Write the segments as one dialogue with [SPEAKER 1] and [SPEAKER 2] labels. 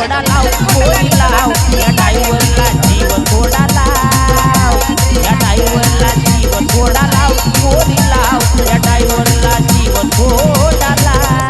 [SPEAKER 1] थोडा लाव पोरी लाव या ड्रायव्हरला जीव थोडा लाव या ड्रायव्हरला जीव थोडा लाव पोरी लाव या ड्रायव्हरला जीव थोडा लाव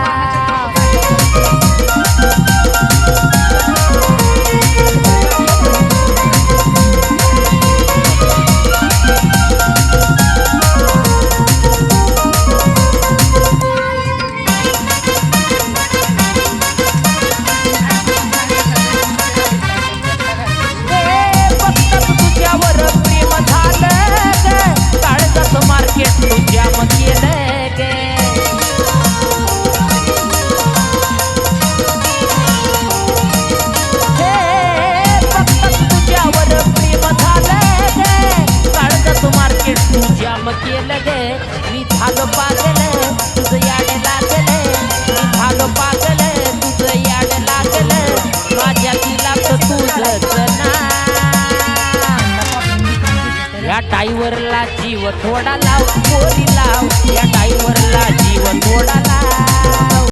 [SPEAKER 1] केलं गे मी झालो पागल तुझं याड लागल मी झालो पागल तुझं याड लागल माझ्या दिलात तुझंच ना या ड्रायव्हरला जीव थोडा लाव पोरी लाव या ड्रायव्हरला जीव थोडा लाव